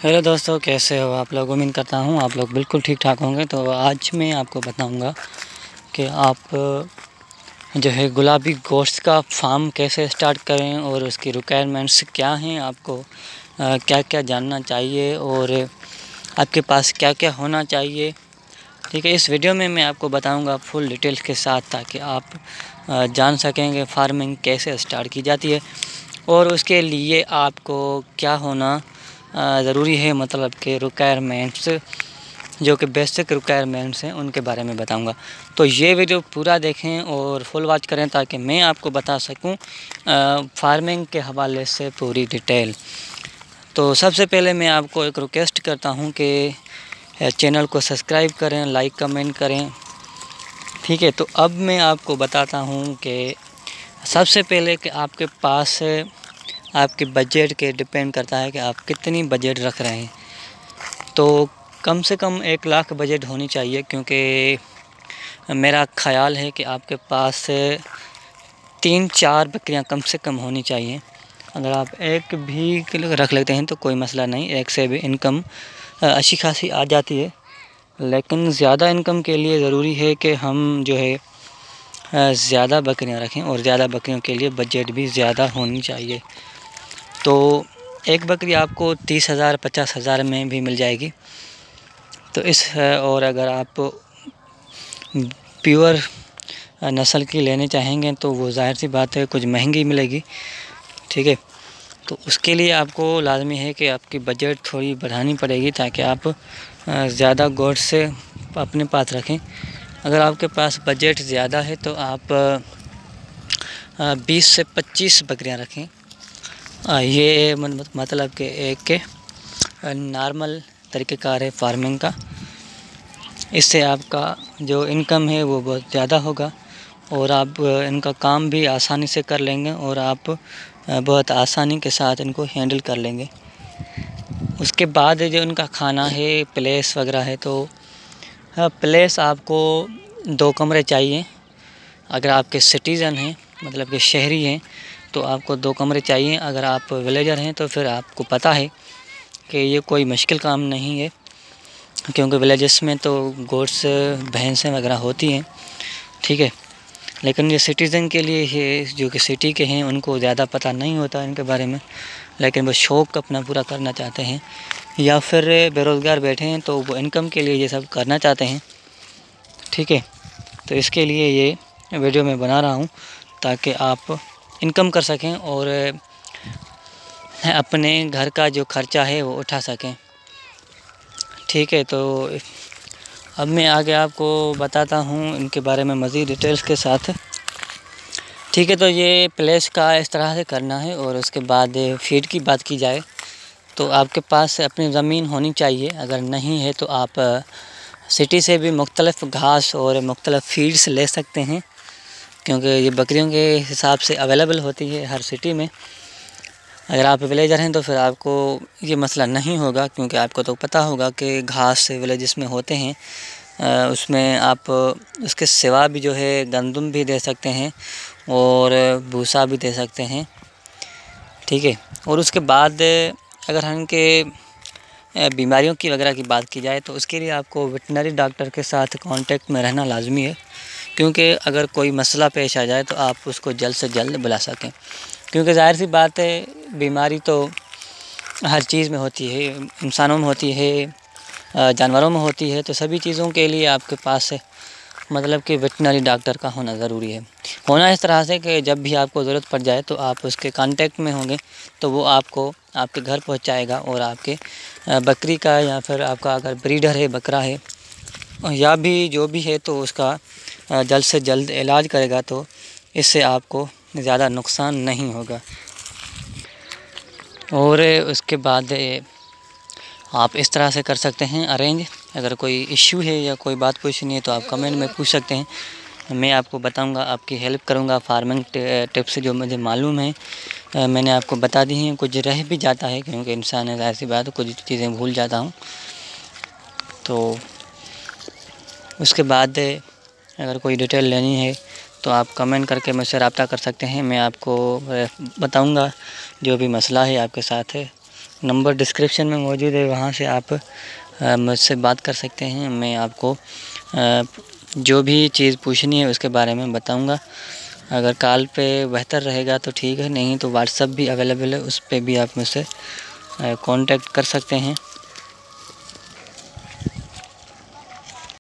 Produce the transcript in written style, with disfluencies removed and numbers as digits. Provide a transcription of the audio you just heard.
Hello दोस्तों, कैसे हो आप लोग। उम्मीद करता हूँ आप लोग बिल्कुल ठीक ठाक होंगे। तो आज मैं आपको बताऊंगा कि आप जो है गुलाबी गोश्त का फार्म कैसे स्टार्ट करें और उसकी रिक्वायरमेंट्स क्या हैं, आपको क्या क्या जानना चाहिए और आपके पास क्या क्या होना चाहिए। ठीक है, इस वीडियो में मैं आपको बताऊंगा फुल डिटेल्स के साथ, ताकि आप जान सकेंगे फार्मिंग कैसे स्टार्ट की जाती है और उसके लिए आपको क्या होना ज़रूरी है। मतलब कि रिक्वायरमेंट्स, जो कि बेसिक रिक्वायरमेंट्स हैं, उनके बारे में बताऊंगा। तो ये वीडियो पूरा देखें और फुल वॉच करें, ताकि मैं आपको बता सकूं फार्मिंग के हवाले से पूरी डिटेल। तो सबसे पहले मैं आपको एक रिक्वेस्ट करता हूं कि चैनल को सब्सक्राइब करें, लाइक कमेंट करें। ठीक है, तो अब मैं आपको बताता हूं कि सबसे पहले कि आपके पास आपके बजट के डिपेंड करता है कि आप कितनी बजट रख रहे हैं। तो कम से कम 1 लाख बजट होनी चाहिए, क्योंकि मेरा ख़्याल है कि आपके पास 3-4 बकरियां कम से कम होनी चाहिए। अगर आप एक भी किलो रख लेते हैं तो कोई मसला नहीं, एक से भी इनकम अच्छी खासी आ जाती है। लेकिन ज़्यादा इनकम के लिए ज़रूरी है कि हम जो है ज़्यादा बकरियां रखें, और ज़्यादा बकरियों के लिए बजट भी ज़्यादा होनी चाहिए। तो एक बकरी आपको 30,000 50,000 में भी मिल जाएगी। तो और अगर आप प्योर नस्ल की लेने चाहेंगे तो वो ज़ाहिर सी बात है कुछ महंगी मिलेगी। ठीक है, तो उसके लिए आपको लाजमी है कि आपकी बजट थोड़ी बढ़ानी पड़ेगी, ताकि आप ज़्यादा गोश्त से अपने पास रखें। अगर आपके पास बजट ज़्यादा है तो आप 20 से 25 बकरियां रखें। ये मतलब कि एक नॉर्मल तरीक़ेकार है फार्मिंग का। इससे आपका जो इनकम है वो बहुत ज़्यादा होगा और आप इनका काम भी आसानी से कर लेंगे और आप बहुत आसानी के साथ इनको हैंडल कर लेंगे। उसके बाद जो इनका खाना है, प्लेस वगैरह है, तो प्लेस आपको 2 कमरे चाहिए। अगर आपके सिटीज़न हैं, मतलब कि शहरी हैं, तो आपको 2 कमरे चाहिए। अगर आप विलेजर हैं तो फिर आपको पता है कि ये कोई मुश्किल काम नहीं है, क्योंकि विलेजेस में तो गोट्स भैंसें वगैरह होती हैं। ठीक है, लेकिन ये सिटीज़न के लिए है, जो कि सिटी के हैं, उनको ज़्यादा पता नहीं होता इनके बारे में, लेकिन वो शौक़ अपना पूरा करना चाहते हैं, या फिर बेरोज़गार बैठे हैं तो वो इनकम के लिए ये सब करना चाहते हैं। ठीक है, तो इसके लिए ये वीडियो मैं बना रहा हूँ, ताकि आप इनकम कर सकें और अपने घर का जो ख़र्चा है वो उठा सकें। ठीक है, तो अब मैं आगे आपको बताता हूँ इनके बारे में मज़ीद डिटेल्स के साथ। ठीक है, तो ये प्लेस का इस तरह से करना है। और उसके बाद फीड की बात की जाए तो आपके पास अपनी ज़मीन होनी चाहिए। अगर नहीं है तो आप सिटी से भी मुख्तलिफ़ घास और मुख्तलिफ़ फीड्स ले सकते हैं, क्योंकि ये बकरियों के हिसाब से अवेलेबल होती है हर सिटी में। अगर आप विलेजर हैं तो फिर आपको ये मसला नहीं होगा, क्योंकि आपको तो पता होगा कि घास विलेजेस में होते हैं। उसमें आप उसके सिवा भी जो है गंदम भी दे सकते हैं और भूसा भी दे सकते हैं। ठीक है, और उसके बाद अगर इनके बीमारियों की वगैरह की बात की जाए तो उसके लिए आपको वेटनरी डॉक्टर के साथ कांटेक्ट में रहना लाजमी है, क्योंकि अगर कोई मसला पेश आ जाए तो आप उसको जल्द से जल्द बुला सकें। क्योंकि ज़ाहिर सी बात है, बीमारी तो हर चीज़ में होती है, इंसानों में होती है, जानवरों में होती है। तो सभी चीज़ों के लिए आपके पास मतलब कि वेटनरी डॉक्टर का होना ज़रूरी है। होना इस तरह से कि जब भी आपको ज़रूरत पड़ जाए तो आप उसके कांटेक्ट में होंगे, तो वो आपको आपके घर पहुंचाएगा और आपके बकरी का, या फिर आपका अगर ब्रीडर है, बकरा है, या भी जो भी है, तो उसका जल्द से जल्द इलाज करेगा। तो इससे आपको ज़्यादा नुकसान नहीं होगा। और उसके बाद आप इस तरह से कर सकते हैं अरेंज। अगर कोई इश्यू है या कोई बात पूछनी है तो आप कमेंट में पूछ सकते हैं, मैं आपको बताऊंगा, आपकी हेल्प करूंगा। फार्मिंग टिप्स जो मुझे मालूम है मैंने आपको बता दी हैं। कुछ रह भी जाता है, क्योंकि इंसान है, ज़ाहिर सी बात है, कुछ चीज़ें भूल जाता हूँ। तो उसके बाद अगर कोई डिटेल लेनी है तो आप कमेंट करके मुझसे रब्ता कर सकते हैं। मैं आपको बताऊंगा जो भी मसला है आपके साथ है नंबर डिस्क्रिप्शन में मौजूद है, वहाँ से आप मुझसे बात कर सकते हैं। मैं आपको जो भी चीज़ पूछनी है उसके बारे में बताऊंगा। अगर कॉल पे बेहतर रहेगा तो ठीक है, नहीं तो व्हाट्सएप भी अवेलेबल है, उस पर भी आप मुझसे कांटेक्ट कर सकते हैं।